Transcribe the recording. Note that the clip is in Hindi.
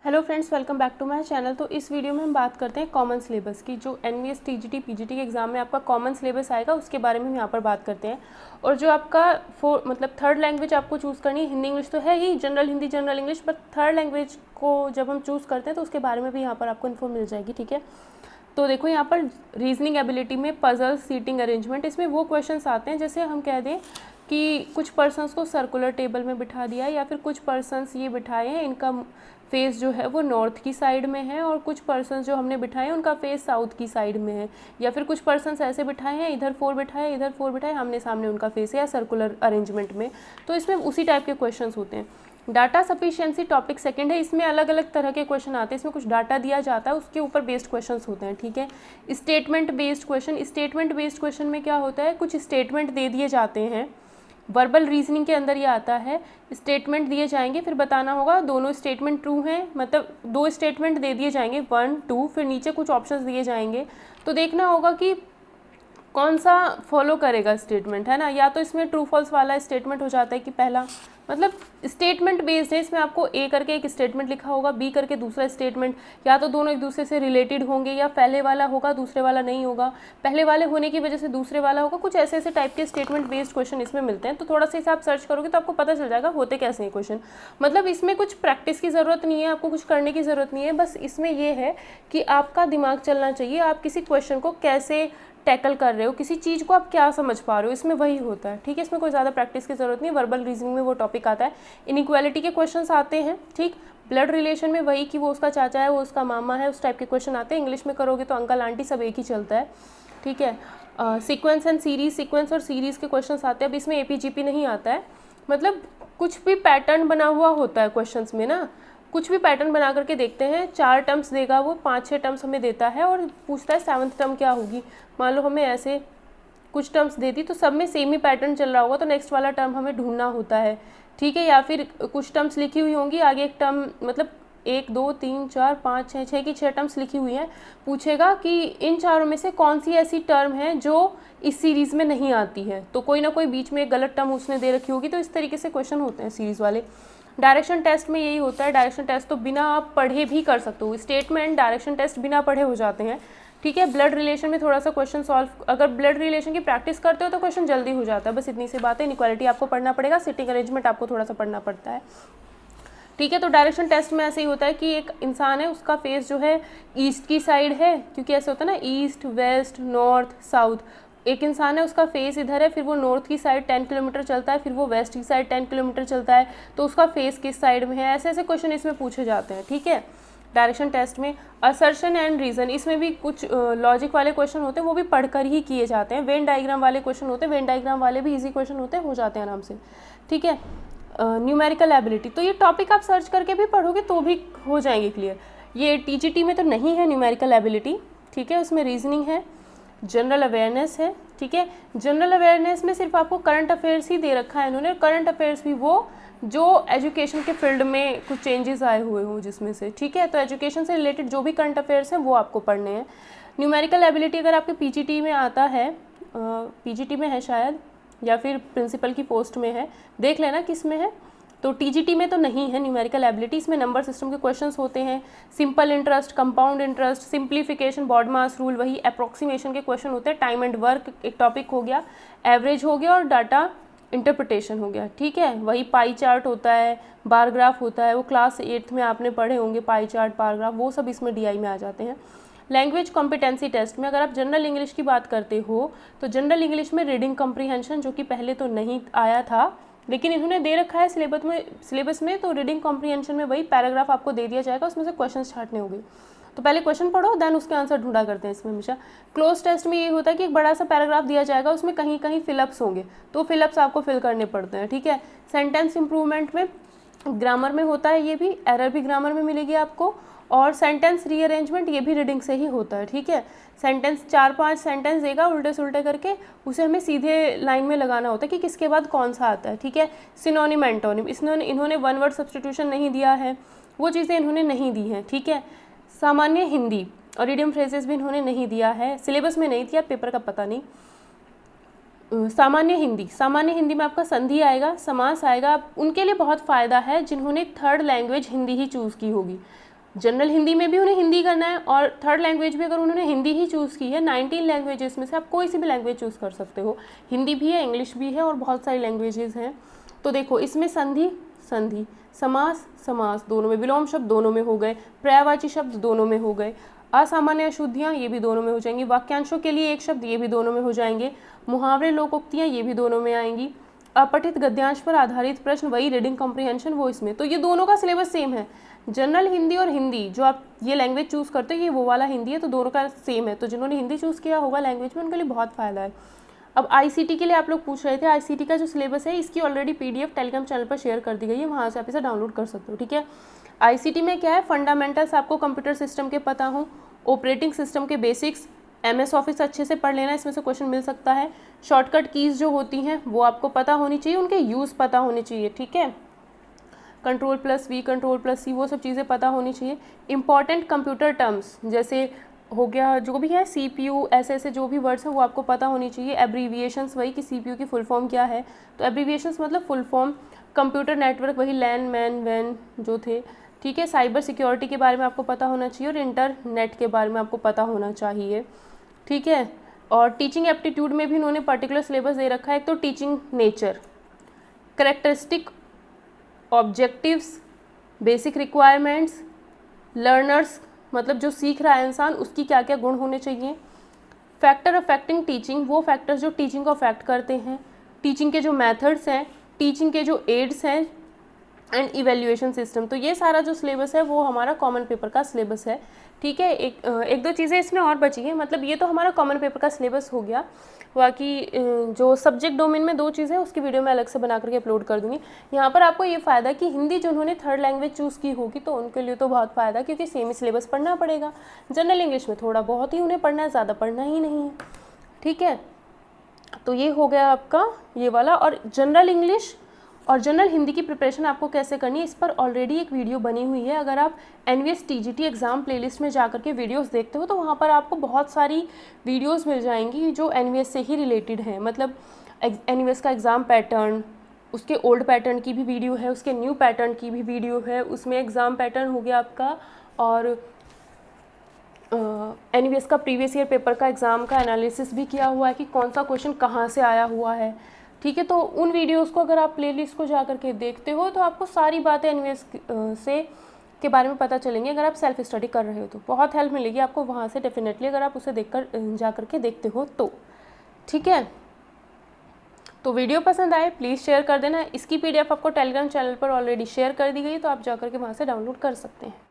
Hello friends, welcome back to my channel. तो इस वीडियो में हम बात करते हैं कॉमन सिलेबस की। जो एनवीएस टीजीटी पीजीटी के एग्जाम में आपका कॉमन सिलेबस आएगा उसके बारे में हम यहाँ पर बात करते हैं। और जो आपका थर्ड लैंग्वेज आपको चूज़ करनी है, हिंदी इंग्लिश तो है ही, general Hindi general English, but third language को जब हम चूज़ करते हैं तो उसके बारे में भी यहाँ पर आपको इन्फो मिल जाएगी। ठीक है, तो देखो यहाँ पर रीजनिंग एबिलिटी में पजल, सीटिंग अरेंजमेंट, इसमें वो क्वेश्चंस आते हैं जैसे हम कह दें कि कुछ पर्सन्स को सर्कुलर टेबल में बिठा दिया है, या फिर कुछ पर्सन्स ये बिठाए हैं, इनका फेस जो है वो नॉर्थ की साइड में है, और कुछ पर्सन्स जो हमने बिठाए हैं उनका फेस साउथ की साइड में है, या फिर कुछ पर्सन्स ऐसे बिठाए हैं, इधर 4 बिठाए, इधर 4 बिठाए, आमने सामने उनका फेस है, या सर्कुलर अरेंजमेंट में। तो इसमें उसी टाइप के क्वेश्चन होते हैं। डाटा सफिशिएंसी टॉपिक सेकंड है, इसमें अलग अलग तरह के क्वेश्चन आते हैं। इसमें कुछ डाटा दिया जाता है, उसके ऊपर बेस्ड क्वेश्चंस होते हैं। ठीक है, statement based question, statement based question में क्या होता है, कुछ स्टेटमेंट दे दिए जाते हैं। वर्बल रीजनिंग के अंदर ये आता है, स्टेटमेंट दिए जाएंगे, फिर बताना होगा दोनों स्टेटमेंट ट्रू हैं, मतलब 2 स्टेटमेंट दे दिए जाएंगे 1 2, फिर नीचे कुछ ऑप्शंस दिए जाएंगे, तो देखना होगा कि कौन सा फॉलो करेगा स्टेटमेंट, है ना। या तो इसमें ट्रू फॉल्स वाला स्टेटमेंट हो जाता है कि पहला, मतलब स्टेटमेंट बेस्ड है। इसमें आपको ए करके एक स्टेटमेंट लिखा होगा, बी करके दूसरा स्टेटमेंट, या तो दोनों एक दूसरे से रिलेटेड होंगे, या पहले वाला होगा दूसरे वाला नहीं होगा, पहले वाले होने की वजह से दूसरे वाला होगा। कुछ ऐसे ऐसे टाइप के स्टेटमेंट बेस्ड क्वेश्चन इसमें मिलते हैं। तो थोड़ा सा इसे आप सर्च करोगे तो आपको पता चल जाएगा होते कैसे हैं क्वेश्चन। मतलब इसमें कुछ प्रैक्टिस की ज़रूरत नहीं है, आपको कुछ करने की ज़रूरत नहीं है, बस इसमें यह है कि आपका दिमाग चलना चाहिए, आप किसी क्वेश्चन को कैसे टैकल कर रहे हो, किसी चीज़ को आप क्या समझ पा रहे हो, इसमें वही होता है। ठीक है, इसमें कोई ज़्यादा प्रैक्टिस की ज़रूरत नहीं है। वर्बल रीजनिंग में वो टॉपिक आता है, इनइक्वालिटी के क्वेश्चंस आते हैं। ठीक, ब्लड रिलेशन में वही कि वो उसका चाचा है, वो उसका मामा है, उस टाइप के क्वेश्चन आते हैं। इंग्लिश में करोगे तो अंकल आंटी सब एक ही चलता है। ठीक है, सीक्वेंस एंड सीरीज, सीक्वेंस और सीरीज़ के क्वेश्चन आते हैं। अब इसमें एपीजीपी नहीं आता है, मतलब कुछ भी पैटर्न बना हुआ होता है क्वेश्चंस में ना, कुछ भी पैटर्न बना करके देखते हैं। 4 टर्म्स देगा वो, 5-6 टर्म्स हमें देता है और पूछता है 7th टर्म क्या होगी। मान लो हमें ऐसे कुछ टर्म्स दे दी, तो सब में सेम ही पैटर्न चल रहा होगा, तो नेक्स्ट वाला टर्म हमें ढूंढना होता है। ठीक है, या फिर कुछ टर्म्स लिखी हुई होंगी, आगे एक टर्म, मतलब 1 2 3 4 5 6 की 6 टर्म्स लिखी हुई हैं, पूछेगा कि इन चारों में से कौन सी ऐसी टर्म है जो इस सीरीज़ में नहीं आती है, तो कोई ना कोई बीच में एक गलत टर्म उसने दे रखी होगी। तो इस तरीके से क्वेश्चन होते हैं सीरीज़ वाले। डायरेक्शन टेस्ट में यही होता है, डायरेक्शन टेस्ट तो बिना आप पढ़े भी कर सकते हो, स्टेटमेंट डायरेक्शन टेस्ट बिना पढ़े हो जाते हैं। ठीक है, ब्लड रिलेशन में थोड़ा सा क्वेश्चन सॉल्व, अगर ब्लड रिलेशन की प्रैक्टिस करते हो तो क्वेश्चन जल्दी हो जाता है, बस इतनी सी बात है। इनइक्वालिटी आपको पढ़ना पड़ेगा, सिटिंग अरेंजमेंट आपको थोड़ा सा पढ़ना पड़ता है। ठीक है, तो डायरेक्शन टेस्ट में ऐसे ही होता है कि एक इंसान है, उसका फेस जो है ईस्ट की साइड है, क्योंकि ऐसे होता है ना, ईस्ट वेस्ट नॉर्थ साउथ। एक इंसान है, उसका फेस इधर है, फिर वो नॉर्थ की साइड 10 किलोमीटर चलता है, फिर वो वेस्ट की साइड 10 किलोमीटर चलता है, तो उसका फेस किस साइड में है। ऐसे ऐसे क्वेश्चन इसमें पूछे जाते हैं। ठीक है, डायरेक्शन टेस्ट में असर्शन एंड रीज़न, इसमें भी कुछ लॉजिक वाले क्वेश्चन होते हैं, वो भी पढ़कर ही किए जाते हैं। वेन डायग्राम वाले क्वेश्चन होते हैं, वेन डायग्राम वाले भी इजी क्वेश्चन होते हैं, हो जाते हैं आराम से। ठीक है, न्यूमेरिकल एबिलिटी, तो ये टॉपिक आप सर्च करके भी पढ़ोगे तो भी हो जाएंगे क्लियर। ये टीजीटी में तो नहीं है न्यूमेरिकल एबिलिटी। ठीक है, उसमें रीजनिंग है, जनरल अवेयरनेस है। ठीक है, जनरल अवेयरनेस में सिर्फ आपको करंट अफेयर्स ही दे रखा है इन्होंने, करंट अफेयर्स भी वो जो एजुकेशन के फील्ड में कुछ चेंजेस आए हुए हों जिसमें से। ठीक है, तो एजुकेशन से रिलेटेड जो भी करंट अफेयर्स हैं वो आपको पढ़ने हैं। न्यूमेरिकल एबिलिटी अगर आपके पीजीटी में आता है, पीजीटी में है शायद, या फिर प्रिंसिपल की पोस्ट में है, देख लेना किस में है। तो टीजीटी में तो नहीं है न्यूमेरिकल एबिलिटी, इसमें नंबर सिस्टम के क्वेश्चंस होते हैं, simple interest, compound interest, simplification, BODMAS rule, वही अप्रोक्सीमेशन के क्वेश्चन होते हैं। टाइम एंड वर्क एक टॉपिक हो गया, एवरेज हो गया, और डाटा इंटरप्रिटेशन हो गया। ठीक है, वही पाई चार्ट होता है, बार ग्राफ होता है, वो क्लास 8th में आपने पढ़े होंगे, पाई चार्ट बार ग्राफ, वो सब इसमें डीआई में आ जाते हैं। लैंग्वेज कॉम्पिटेंसी टेस्ट में अगर आप जनरल इंग्लिश की बात करते हो तो जनरल इंग्लिश में रीडिंग कॉम्प्रीहेंशन, जो कि पहले तो नहीं आया था लेकिन इन्होंने दे रखा है सिलेबस में, तो रीडिंग कॉम्प्रीहेंशन में वही पैराग्राफ आपको दे दिया जाएगा, उसमें से क्वेश्चन छांटने होंगे। तो पहले क्वेश्चन पढ़ो, देन उसके आंसर ढूंढा करते हैं इसमें हमेशा। क्लोज टेस्ट में ये होता है कि एक बड़ा सा पैराग्राफ दिया जाएगा, उसमें कहीं कहीं फिलअप्स होंगे, तो फिलअप्स आपको फिल करने पड़ते हैं। ठीक है, सेंटेंस इंप्रूवमेंट में ग्रामर में होता है, ये भी एरर भी ग्रामर में मिलेगी आपको, और सेंटेंस रीअरेंजमेंट ये भी रीडिंग से ही होता है। ठीक है, सेंटेंस 4-5 सेंटेंस देगा उल्टे सुल्टे करके, उसे हमें सीधे लाइन में लगाना होता है कि किसके बाद कौन सा आता है। ठीक है, सिनोनिम एंटोनिम, इन्होंने 1 वर्ड सब्स्टिट्यूशन नहीं दिया है, वो चीज़ें इन्होंने नहीं दी हैं। ठीक है, सामान्य हिंदी और इडियम फ्रेजेस भी इन्होंने नहीं दिया है, सिलेबस में नहीं दिया, पेपर का पता नहीं। सामान्य हिंदी में आपका संधि आएगा, समास आएगा, उनके लिए बहुत फ़ायदा है जिन्होंने थर्ड लैंग्वेज हिंदी ही चूज़ की होगी। जनरल हिंदी में भी उन्हें हिंदी करना है, और थर्ड लैंग्वेज भी अगर उन्होंने हिंदी ही चूज़ की है, 19 लैंग्वेजेस में से आप कोई सी भी लैंग्वेज चूज़ कर सकते हो, हिंदी भी है, इंग्लिश भी है, और बहुत सारी लैंग्वेजेस हैं। तो देखो इसमें संधि संधि, समास समास, दोनों में, विलोम शब्द दोनों में हो गए, पर्यायवाची शब्द दोनों में हो गए, असामान्य अशुद्धियाँ ये भी दोनों में हो जाएंगी, वाक्यांशों के लिए एक शब्द ये भी दोनों में हो जाएंगे, मुहावरे लोकोक्तियाँ ये भी दोनों में आएंगी, अपठित गद्यांश पर आधारित प्रश्न वही रीडिंग कॉम्प्रिहेंशन वो इसमें। तो ये दोनों का सिलेबस सेम है, जनरल हिंदी और हिंदी जो आप ये लैंग्वेज चूज़ करते हो ये वो वाला हिंदी है, तो दोनों का सेम है। तो जिन्होंने हिंदी चूज़ किया होगा लैंग्वेज में उनके लिए बहुत फ़ायदा है। अब आईसीटी के लिए आप लोग पूछ रहे थे, आईसीटी का जो सिलेबस है इसकी ऑलरेडी पीडीएफ टेलीग्राम चैनल पर शेयर कर दी गई है, वहाँ से आप इसे डाउनलोड कर सकते हो, ठीक है। आईसीटी में क्या है, फंडामेंटल्स आपको कंप्यूटर सिस्टम के पता हो, ऑपरेटिंग सिस्टम के बेसिक्स, एमएस ऑफिस अच्छे से पढ़ लेना, इसमें से क्वेश्चन मिल सकता है, शॉर्टकट कीज़ जो होती हैं वो आपको पता होनी चाहिए, उनके यूज़ पता होने चाहिए, ठीक है। Ctrl+V Ctrl+C वो सब चीज़ें पता होनी चाहिए। इंपॉर्टेंट कंप्यूटर टर्म्स जैसे हो गया जो भी है CPU, ऐसे जो भी वर्ड्स हैं वो आपको पता होनी चाहिए। एब्रीविएशंस वही कि CPU की फुल फॉर्म क्या है, तो एब्रीविएशंस मतलब फुल फॉर्म। कंप्यूटर नेटवर्क वही लैन मैन वैन जो थे, ठीक है। साइबर सिक्योरिटी के बारे में आपको पता होना चाहिए, और इंटरनेट के बारे में आपको पता होना चाहिए, ठीक है। और टीचिंग एप्टीट्यूड में भी उन्होंने पर्टिकुलर सिलेबस दे रखा है। एक तो teaching nature, characteristic, objectives, basic requirements, learners मतलब जो सीख रहा है इंसान उसकी क्या क्या गुण होने चाहिए, फैक्टर अफेक्टिंग टीचिंग वो फैक्टर्स जो टीचिंग को अफेक्ट करते हैं, टीचिंग के जो मेथड्स हैं, टीचिंग के जो एड्स हैं, एंड इवेल्युएशन सिस्टम। तो ये सारा जो सिलेबस है वो हमारा कॉमन पेपर का सिलेबस है, ठीक है। एक दो चीज़ें इसमें और बची हैं, मतलब ये तो हमारा कॉमन पेपर का सिलेबस हो गया। बाकी जो सब्जेक्ट डोमेन में दो चीज़ें उसकी वीडियो मैं अलग से बना करके अपलोड कर दूँगी। यहाँ पर आपको ये फ़ायदा कि हिंदी जो उन्होंने थर्ड लैंग्वेज चूज़ की होगी तो उनके लिए तो बहुत फ़ायदा, क्योंकि सेम ही सिलेबस पढ़ना पड़ेगा। जनरल इंग्लिश में थोड़ा बहुत ही उन्हें पढ़ना है, ज़्यादा पढ़ना ही नहीं है, ठीक है। तो ये हो गया आपका ये वाला। और जनरल इंग्लिश और जनरल हिंदी की प्रिपरेशन आपको कैसे करनी है इस पर ऑलरेडी एक वीडियो बनी हुई है। अगर आप NVS TGT एग्ज़ाम प्लेलिस्ट में जा करके वीडियोस देखते हो तो वहाँ पर आपको बहुत सारी वीडियोस मिल जाएंगी जो NVS से ही रिलेटेड हैं। मतलब NVS का एग्ज़ाम पैटर्न, उसके ओल्ड पैटर्न की भी वीडियो है, उसके न्यू पैटर्न की भी वीडियो है, उसमें एग्ज़ाम पैटर्न हो गया आपका, और NVS का प्रीवियस ईयर पेपर का एग्ज़ाम का एनालिसिस भी किया हुआ है कि कौन सा क्वेश्चन कहाँ से आया हुआ है, ठीक है। तो उन वीडियोस को अगर आप प्लेलिस्ट को जा करके देखते हो तो आपको सारी बातें NVS से के बारे में पता चलेंगी। अगर आप सेल्फ स्टडी कर रहे हो तो बहुत हेल्प मिलेगी आपको वहाँ से डेफिनेटली, अगर आप उसे देखकर जा करके देखते हो तो, ठीक है। तो वीडियो पसंद आए प्लीज़ शेयर कर देना। इसकी PDF आपको टेलीग्राम चैनल पर ऑलरेडी शेयर कर दी गई, तो आप जा करके वहाँ से डाउनलोड कर सकते हैं।